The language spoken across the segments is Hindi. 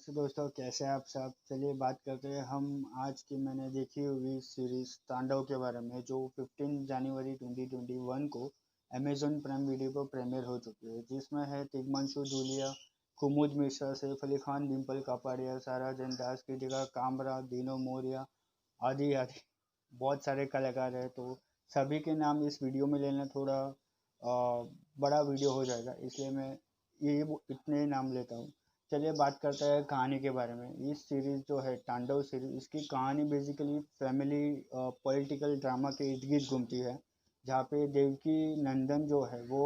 तो दोस्तों कैसे हैं आप सब। चलिए बात करते हैं हम आज की मैंने देखी हुई सीरीज तांडव के बारे में, जो 15 जनवरी 2021 को अमेजॉन प्राइम वीडियो पर प्रीमियर हो चुकी है, जिसमें है तिग्मांशु धूलिया, कुमुद मिश्रा, सैफ अली खान, डिम्पल कापाडिया, सारा जन दास, कृतिका कामरा, दीनो मोरिया, आदि आदि बहुत सारे कलाकार हैं। तो सभी के नाम इस वीडियो में लेना थोड़ा बड़ा वीडियो हो जाएगा, इसलिए मैं ये इतने नाम लेता हूँ। चलिए बात करते हैं कहानी के बारे में। इस सीरीज जो है तांडव सीरीज, इसकी कहानी बेसिकली फैमिली पॉलिटिकल ड्रामा के इर्द गिर्द घूमती है, जहाँ पे देवकी नंदन जो है वो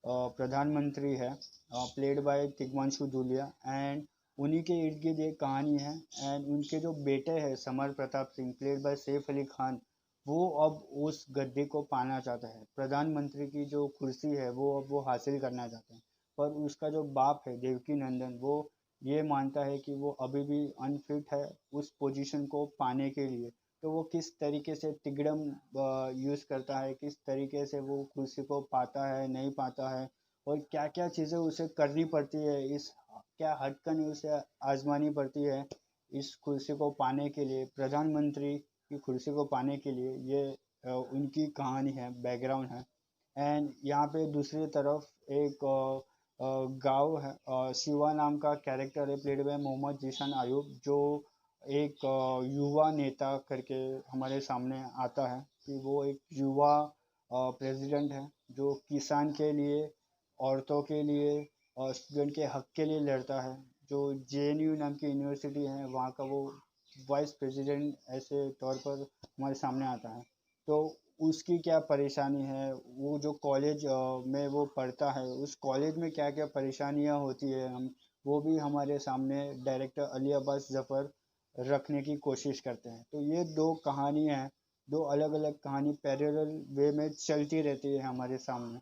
प्रधानमंत्री है, played by Tigmanshu Dhulia, and उन्हीं के इर्द गिर्द एक कहानी है। एंड उनके जो बेटे हैं summer Pratap Singh, played by Saif Ali Khan, वो अब उस गद्दे को पाना चाहता है, प्रधानमंत्री की जो कुर्सी है वो हासिल करना चाहता है। पर उसका जो बाप है देवकी नंदन, वो ये मानता है कि वो अभी भी अनफिट है उस पोजीशन को पाने के लिए। तो वो किस तरीके से तिगड़म यूज़ करता है, किस तरीके से वो कुर्सी को पाता है नहीं पाता है, और क्या क्या चीज़ें उसे करनी पड़ती है, इस क्या हटकन उसे आजमानी पड़ती है इस कुर्सी को पाने के लिए, प्रधानमंत्री की कुर्सी को पाने के लिए। ये उनकी कहानी है, बैकग्राउंड है। एंड यहाँ पे दूसरी तरफ एक गाँव है, शिवा नाम का कैरेक्टर है, प्लेड बाय मोहम्मद जीशान आयूब, जो एक युवा नेता करके हमारे सामने आता है कि वो एक युवा प्रेसिडेंट है, जो किसान के लिए, औरतों के लिए और स्टूडेंट के हक के लिए लड़ता है। जो जेएनयू नाम की यूनिवर्सिटी है, वहाँ का वो वाइस प्रेसिडेंट ऐसे तौर पर हमारे सामने आता है। तो उसकी क्या परेशानी है, वो जो कॉलेज में वो पढ़ता है, उस कॉलेज में क्या क्या परेशानियां होती है, हम वो भी हमारे सामने डायरेक्टर अली अब्बास जफ़र रखने की कोशिश करते हैं। तो ये दो कहानी है, दो अलग अलग कहानी पैरेलल वे में चलती रहती है हमारे सामने।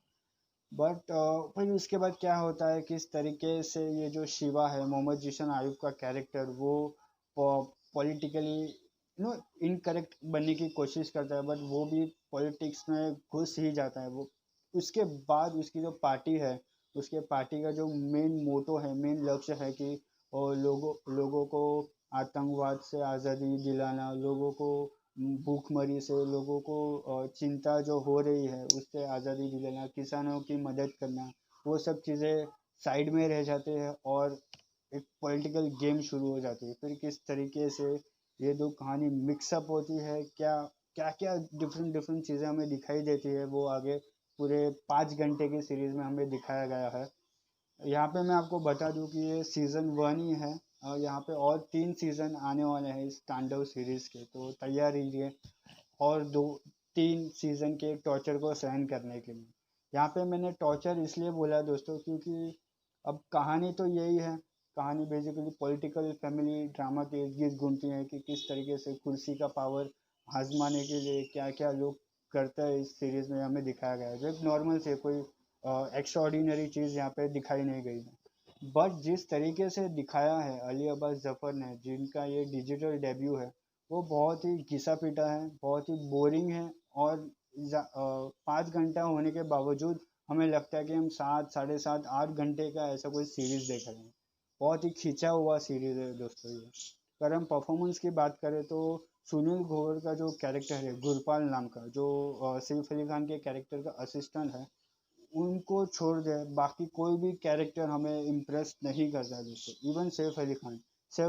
बट फिर उसके बाद क्या होता है, किस तरीके से ये जो शिवा है, मोहम्मद जीशन आयुब का कैरेक्टर, वो पॉलिटिकली इनकरेक्ट बनने की कोशिश करता है, बट वो भी पॉलिटिक्स में घुस ही जाता है। वो उसके बाद उसकी जो पार्टी है, उसके पार्टी का जो मेन मोटो है, मेन लक्ष्य है कि लोगों को आतंकवाद से आज़ादी दिलाना, लोगों को भूखमरी से, लोगों को चिंता जो हो रही है उससे आज़ादी दिलाना, किसानों की मदद करना, वो सब चीज़ें साइड में रह जाते हैं और एक पॉलिटिकल गेम शुरू हो जाती है। फिर किस तरीके से ये दो कहानी मिक्सअप होती है, क्या क्या क्या डिफरेंट डिफरेंट चीज़ें हमें दिखाई देती है, वो आगे पूरे 5 घंटे की सीरीज में हमें दिखाया गया है। यहाँ पे मैं आपको बता दूं कि ये सीज़न 1 ही है, और यहाँ पे और 3 सीज़न आने वाले हैं इस तांडव सीरीज के, तो तैयार रहिए और 2-3 सीज़न के टॉर्चर को सहन करने के लिए। यहाँ पे मैंने टॉर्चर इसलिए बोला दोस्तों, क्योंकि अब कहानी तो यही है। कहानी बेसिकली पॉलिटिकल फैमिली ड्रामा के इर्द गिर्द घूमती है कि किस तरीके से कुर्सी का पावर आजमाने के लिए क्या क्या लोग करते हैं, इस सीरीज में हमें दिखाया गया है। जो एक नॉर्मल से कोई एक्स्ट्राऑर्डिनरी चीज़ यहाँ पे दिखाई नहीं गई है। बट जिस तरीके से दिखाया है अली अब्बास जफर ने, जिनका ये डिजिटल डेब्यू है, वो बहुत ही घिसा पिटा है, बहुत ही बोरिंग है। और 5 घंटा होने के बावजूद हमें लगता है कि हम 7, 7.5, 8 घंटे का ऐसा कोई सीरीज देख रहे हैं। बहुत ही खींचा हुआ सीरीज है दोस्तों ये। अगर हम परफॉर्मेंस की बात करें तो सुनील ग्रोवर का जो कैरेक्टर है गुरपाल नाम का, जो सैफ अली खान के कैरेक्टर का असिस्टेंट है, उनको छोड़ दे बाकी कोई भी कैरेक्टर हमें इम्प्रेस नहीं करता है दोस्तों। Even Saif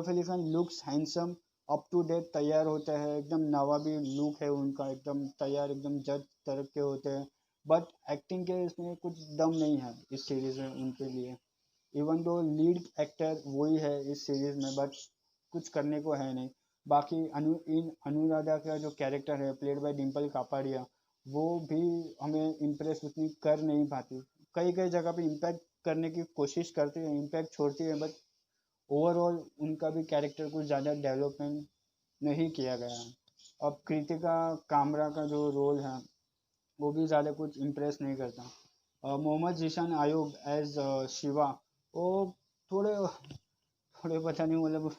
Ali Khan looks handsome, up to date तैयार होते हैं, एकदम नवाबी लुक है उनका, एकदम तैयार, एकदम जज तरह के होते हैं। बट एक्टिंग के इसमें कुछ दम नहीं है इस सीरीज में उनके लिए। इवन दो लीड एक्टर वही है इस सीरीज में, बट कुछ करने को है नहीं। बाकी अनुराधा का जो कैरेक्टर है, प्लेड बाय डिम्पल कापाडिया, वो भी हमें इम्प्रेस उतनी कर नहीं पाती। कई कई जगह पे इम्पैक्ट करने की कोशिश करती है, इम्पैक्ट छोड़ती है, बट ओवरऑल उनका भी कैरेक्टर कुछ ज़्यादा डेवलपमेंट नहीं किया गया है। अब कृतिका कामरा का जो रोल है, वो भी ज़्यादा कुछ इम्प्रेस नहीं करता। मोहम्मद जीशान आयूब एज शिवा, वो थोड़े थोड़े पता नहीं, मतलब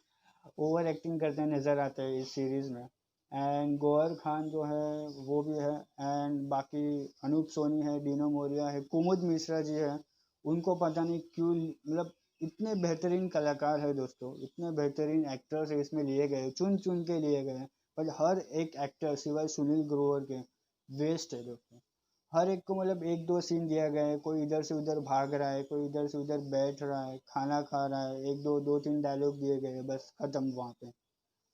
ओवर एक्टिंग करते नज़र आते हैं इस सीरीज़ में। एंड गौहर खान जो है वो भी है। एंड बाकी अनूप सोनी है, डीनो मोरिया है, कुमुद मिश्रा जी है। उनको पता नहीं क्यों, मतलब इतने बेहतरीन कलाकार है दोस्तों, इतने बेहतरीन एक्टर्स इसमें लिए गए, चुन चुन के लिए गए, पर हर एक एक्टर सिवाय सुनील ग्रोवर के वेस्ट है दोस्तों। हर एक को मतलब एक दो सीन दिया गया है, कोई इधर से उधर भाग रहा है, कोई इधर से उधर बैठ रहा है, खाना खा रहा है, एक दो दो तीन डायलॉग दिए गए हैं, बस खत्म वहाँ पे।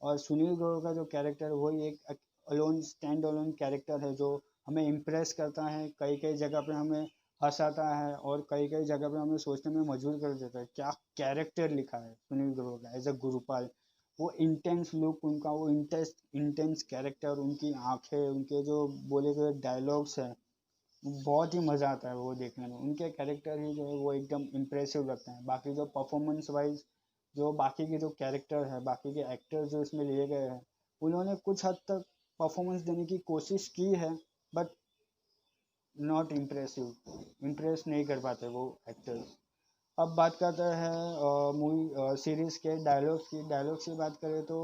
और सुनील ग्रोवर का जो कैरेक्टर है वही एक अलोन स्टैंड अलोन कैरेक्टर है जो हमें इम्प्रेस करता है, कई कई जगह पे हमें हंसाता है और कई कई जगह पे हमें सोचने में मजबूर कर देता है। क्या कैरेक्टर लिखा है सुनील ग्रोवर का एज अ गुरुपाल। वो इंटेंस लुक उनका, वो इंटेंस इंटेंस कैरेक्टर, उनकी आंखें, उनके जो बोले गए डायलॉग्स है, बहुत ही मज़ा आता है वो देखने में। उनके कैरेक्टर ही जो है वो एकदम इम्प्रेसिव लगता है। बाकी जो परफॉर्मेंस वाइज जो बाकी के जो कैरेक्टर है, बाकी के एक्टर्स जो इसमें लिए गए हैं, उन्होंने कुछ हद तक परफॉर्मेंस देने की कोशिश की है, बट नॉट इम्प्रेसिव, इम्प्रेस नहीं कर पाते वो एक्टर्स। अब बात करते हैं मूवी सीरीज़ के डायलॉग्स की। डायलॉग्स की बात करें तो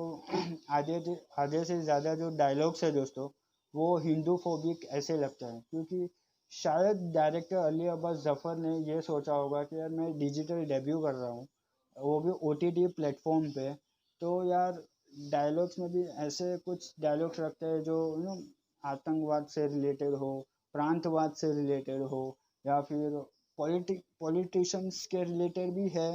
आधे से ज़्यादा जो डायलॉग्स है दोस्तों, वो हिंदू फोबिक ऐसे लगता है, क्योंकि शायद डायरेक्टर अली अब्बास जफ़र ने ये सोचा होगा कि यार मैं डिजिटल डेब्यू कर रहा हूँ, वो भी OTT प्लेटफॉर्म पे, तो यार डायलॉग्स में भी ऐसे कुछ डायलॉग्स रखते हैं जो आतंकवाद से रिलेटेड हो, प्रांतवाद से रिलेटेड हो, या फिर पॉलिटिशियंस के रिलेटेड भी है,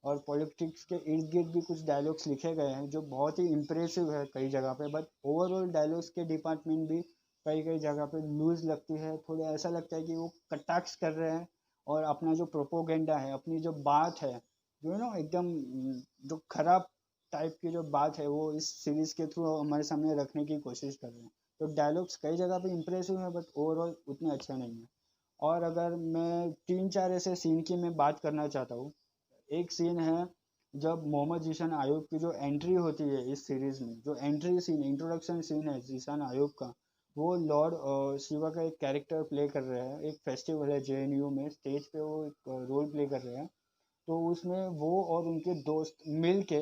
और पॉलिटिक्स के इर्द गिर्द भी कुछ डायलॉग्स लिखे गए हैं जो बहुत ही इम्प्रेसिव है कई जगह पे। बट ओवरऑल डायलॉग्स के डिपार्टमेंट भी कई कई जगह पे लूज लगती है, थोड़ा ऐसा लगता है कि वो कटाक्ष कर रहे हैं और अपना जो प्रोपोगेंडा है, अपनी जो बात है, जो है ना एकदम जो खराब टाइप की जो बात है, वो इस सीरीज के थ्रू हमारे सामने रखने की कोशिश कर रहे हैं। तो डायलॉग्स कई जगह पे इम्प्रेसिव है, बट ओवरऑल उतने अच्छे नहीं है। और अगर मैं तीन चार ऐसे सीन की मैं बात करना चाहता हूँ। एक सीन है जब मोहम्मद जीशान आयुब की जो एंट्री होती है इस सीरीज में, जो एंट्री सीन, इंट्रोडक्शन सीन है जीशान आयुब का, वो लॉर्ड शिवा का एक कैरेक्टर प्ले कर रहे हैं। एक फेस्टिवल है JNU में, स्टेज पे वो एक रोल प्ले कर रहे हैं। तो उसमें वो और उनके दोस्त मिल के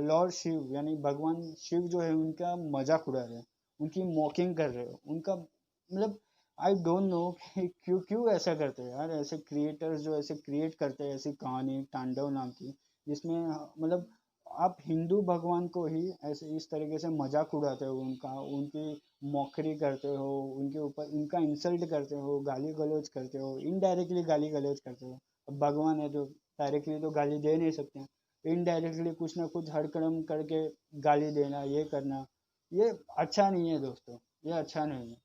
लॉर्ड शिव यानी भगवान शिव जो है उनका मजाक उड़ा रहे हैं, उनकी मॉकिंग कर रहे हो, उनका मतलब आई डोंट नो कि क्यों क्यों ऐसा करते हैं यार, ऐसे क्रिएटर्स जो ऐसे क्रिएट करते हैं ऐसी कहानी तांडव नाम की, जिसमें मतलब आप हिंदू भगवान को ही ऐसे इस तरीके से मजाक उड़ाते हो, उनका उनकी मौकरी करते हो, उनके ऊपर उनका इंसल्ट करते हो, गाली गलौज करते हो, इनडायरेक्टली गाली गलौज करते हो। अब भगवान है तो डायरेक्टली तो गाली दे नहीं सकते हैं, इनडायरेक्टली कुछ ना कुछ हरकदम करके गाली देना, ये करना, ये अच्छा नहीं है दोस्तों, ये अच्छा नहीं है।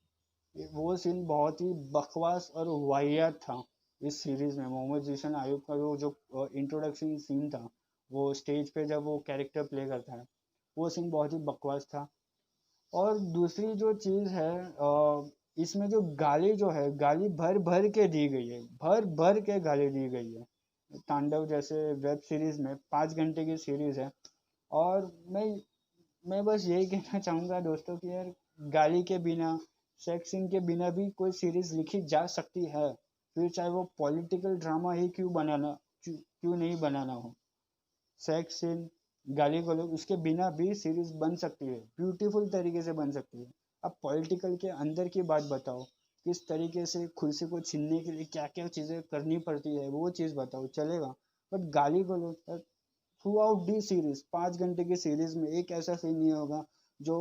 वो सीन बहुत ही बकवास और वाहियात था इस सीरीज में। मोहम्मद जीशन आयुब का वो जो इंट्रोडक्शन सीन था, वो स्टेज पे जब वो कैरेक्टर प्ले करता है, वो सीन बहुत ही बकवास था। और दूसरी जो चीज है, इसमें जो गाली जो है, गाली भर भर के दी गई है, भर भर के गाली दी गई है। तांडव जैसे वेब सीरीज में 5 घंटे की सीरीज है, और मैं बस यही कहना चाहूंगा दोस्तों कि यार गाली के बिना, सेक्स सीन के बिना भी कोई सीरीज लिखी जा सकती है। फिर चाहे वो पॉलिटिकल ड्रामा ही क्यों नहीं बनाना हो, सेक्स सीन, गाली गलौज, उसके बिना भी सीरीज बन सकती है, ब्यूटीफुल तरीके से बन सकती है। अब पॉलिटिकल के अंदर की बात बताओ, किस तरीके से कुर्सी को छीनने के लिए क्या क्या चीजें करनी पड़ती है, वो चीज बताओ, चलेगा। बट गाली गलौज थ्रू आउट दी सीरीज, 5 घंटे की सीरीज में एक ऐसा सीन नहीं होगा जो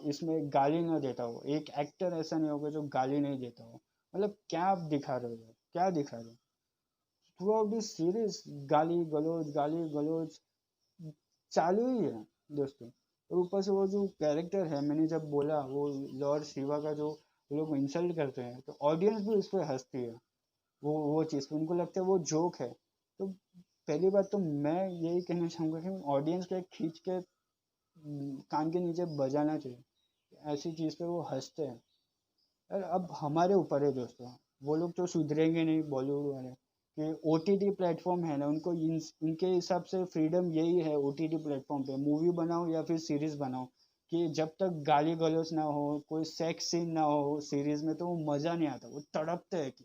इसमें गाली ना देता हो, एक एक्टर ऐसा नहीं होगा जो गाली नहीं देता हो। मतलब क्या आप दिखा रहे हो, क्या दिखा रहे हो थ्रू आउट दिस सीरीज, गाली गलौज चालू ही है दोस्तों। और ऊपर से वो जो कैरेक्टर है, मैंने जब बोला वो लॉर्ड शिवा का जो वो लोग इंसल्ट करते हैं, तो ऑडियंस भी उस पर हंसती है, वो चीज़ उनको लगता है वो जोक है। तो पहली बात तो मैं यही कहना चाहूँगा कि ऑडियंस को एक खींच के कान के नीचे बजाना चाहिए, ऐसी चीज़ पे वो हंसते हैं। यार अब हमारे ऊपर है दोस्तों, वो लोग तो सुधरेंगे नहीं बॉलीवुड वाले, कि OTT प्लेटफॉर्म है ना, उनको उनके हिसाब से फ्रीडम यही है OTT प्लेटफॉर्म पे, मूवी बनाओ या फिर सीरीज बनाओ, कि जब तक गाली गलौज ना हो, कोई सेक्स सीन ना हो सीरीज में, तो वो मजा नहीं आता, वो तड़पते हैं कि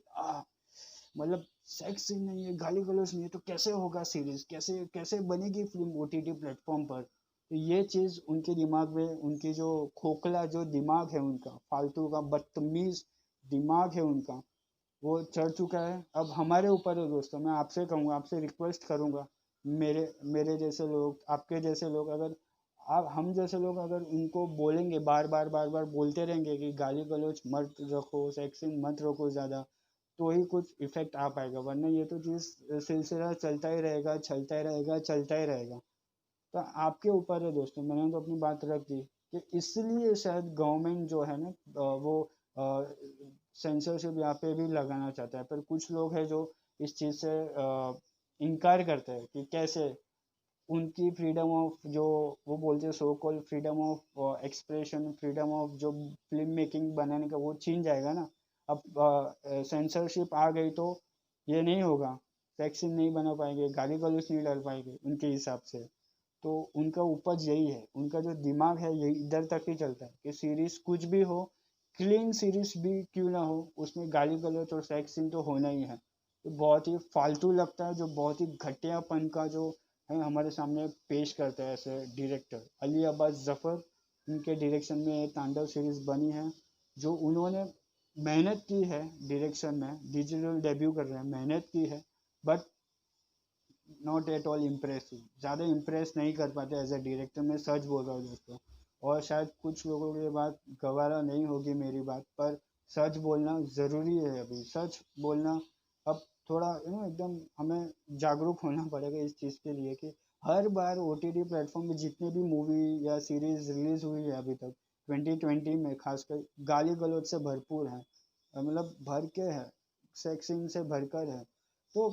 मतलब सेक्स सीन नहीं है, गाली गलौज नहीं है, तो कैसे होगा सीरीज, कैसे कैसे बनेगी फिल्म OTT प्लेटफॉर्म पर। तो ये चीज उनके दिमाग में, उनकी जो खोखला जो दिमाग है उनका, फालतू का बदतमीज दिमाग है उनका, वो चढ़ चुका है। अब हमारे ऊपर है दोस्तों, मैं आपसे कहूँगा, आपसे रिक्वेस्ट करूँगा, मेरे मेरे जैसे लोग, आपके जैसे लोग, अगर आप हम जैसे लोग अगर उनको बोलेंगे, बार बार बोलते रहेंगे कि गाली गलौज मत रखो, सेक्सिंग मत रखो ज़्यादा, तो ही कुछ इफेक्ट आ पाएगा, वरना ये तो चीज़ सिलसिला चलता ही रहेगा, चलता ही रहेगा, चलता ही रहेगा। तो आपके ऊपर है दोस्तों, मैंने तो अपनी बात रख दी कि इसलिए शायद गवर्नमेंट जो है ना, वो सेंसरशिप यहाँ पे भी लगाना चाहता है, पर कुछ लोग हैं जो इस चीज़ से इनकार करते हैं कि कैसे उनकी फ्रीडम ऑफ, जो वो बोलते हैं so called freedom of expression, freedom of जो फिल्म मेकिंग बनाने का, वो छीन जाएगा ना। अब सेंसरशिप आ गई तो ये नहीं होगा, वैक्सीन नहीं बना पाएंगे, गाली गलौज नहीं डाल पाएंगे उनके हिसाब से। तो उनका उपज यही है, उनका जो दिमाग है यही इधर तक ही चलता है कि सीरीज कुछ भी हो, क्लीन सीरीज भी क्यों ना हो, उसमें गाली गलौज और सेक्स सीन तो होना ही है। तो बहुत ही फालतू लगता है, जो बहुत ही घटियापन का जो है हमारे सामने पेश करता है ऐसे डायरेक्टर अली अब्बास जफर। उनके डायरेक्शन में ये तांडव सीरीज बनी है, जो उन्होंने मेहनत की है डायरेक्शन में, डिजिटल डेब्यू कर रहे हैं, मेहनत की है, but not at all impressive, ज़्यादा इम्प्रेस नहीं कर पाते एज ए डायरेक्टर, मैं सच बोल रहा हूँ दोस्तों। और शायद कुछ लोगों की बात गवारा नहीं होगी मेरी बात, पर सच बोलना ज़रूरी है, अभी सच बोलना। अब थोड़ा एकदम हमें जागरूक होना पड़ेगा इस चीज़ के लिए कि हर बार ओटीटी प्लेटफॉर्म पे जितने भी मूवी या सीरीज रिलीज हुई है अभी तक 2020 में, खासकर गाली गलौज से भरपूर है, मतलब भर के है, सेक्सिंग से भरकर है। तो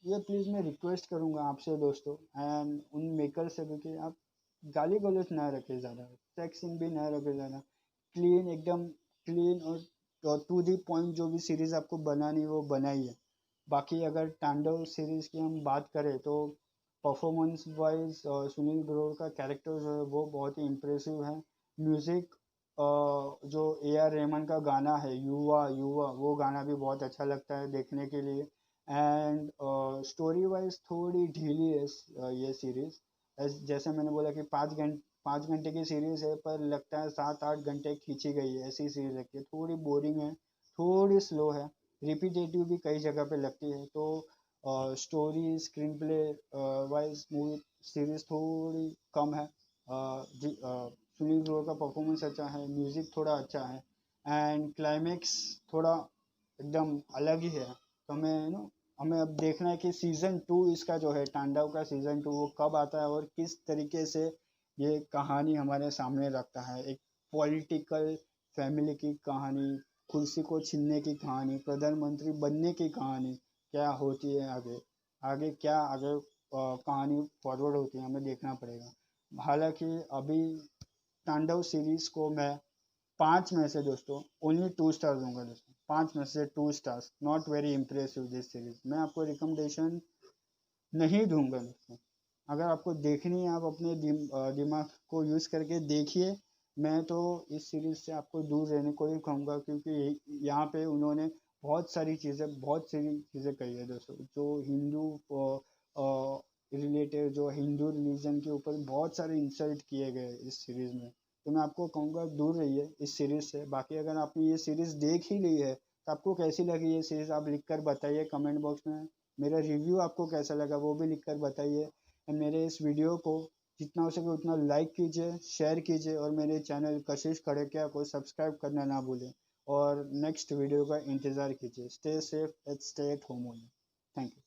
ये प्लीज़ मैं रिक्वेस्ट करूँगा आपसे दोस्तों, एंड उन मेकर से भी, कि आप गाली गलौज ना रखें ज़्यादा, सेक्सिंग भी ना रखें ज़्यादा, क्लीन एकदम क्लीन और टू दी पॉइंट जो भी सीरीज़ आपको बनानी है वो बनाइए। बाकी अगर तांडव सीरीज़ की हम बात करें तो परफॉर्मेंस वाइज सुनील ग्रोवर का कैरेक्टर जो है वो बहुत ही इम्प्रेसिव है। म्यूज़िक, जो ए आर रहमान का गाना है युवा युवा, वो गाना भी बहुत अच्छा लगता है देखने के लिए। एंड स्टोरी वाइज थोड़ी ढीली है ये सीरीज, जैसे मैंने बोला कि 5 घंटे की सीरीज है, पर लगता है 7-8 घंटे खींची गई है, ऐसी सीरीज लगती है, थोड़ी बोरिंग है, थोड़ी स्लो है, रिपीटेटिव भी कई जगह पे लगती है। तो story screen play wise movie series थोड़ी कम है। सुनील ग्रोवर का परफॉर्मेंस अच्छा है, म्यूजिक थोड़ा अच्छा है, एंड क्लाइमेक्स थोड़ा एकदम अलग ही है। तो हमें अब देखना है कि सीजन 2 इसका जो है तांडव का सीजन 2 वो कब आता है, और किस तरीके से ये कहानी हमारे सामने रखता है। एक पॉलिटिकल फैमिली की कहानी, कुर्सी को छीनने की कहानी, प्रधानमंत्री बनने की कहानी क्या होती है आगे, आगे क्या आगे कहानी फॉरवर्ड होती है, हमें देखना पड़ेगा। हालांकि अभी तांडव सीरीज को मैं 5 में से दोस्तों ओनली 2 स्टार दूंगा दोस्तों, 5 में से 2 stars, not very impressive this series, मैं आपको रिकमेंडेशन नहीं दूंगा दोस्तों। अगर आपको देखनी है आप अपने दिमाग को यूज़ करके देखिए। मैं तो इस सीरीज से आपको दूर रहने को ही कहूँगा, क्योंकि यहाँ पे उन्होंने बहुत सारी चीज़ें कही है दोस्तों, जो हिंदू रिलेटेड, जो हिंदू रिलीजन के ऊपर बहुत सारे इंसल्ट किए गए इस सीरीज में। तो मैं आपको कहूँगा दूर रहिए इस सीरीज से। बाकी अगर आपने ये सीरीज देख ही ली है तो आपको कैसी लगी ये सीरीज, आप लिख कर बताइए कमेंट बॉक्स में। मेरा रिव्यू आपको कैसा लगा वो भी लिख कर बताइए। एंड मेरे इस वीडियो को जितना हो सके उतना लाइक कीजिए, शेयर कीजिए, और मेरे चैनल कशिश खड़किया को सब्सक्राइब करना ना भूलें। और नेक्स्ट वीडियो का इंतज़ार कीजिए। Stay safe and stay at home only. Thank you.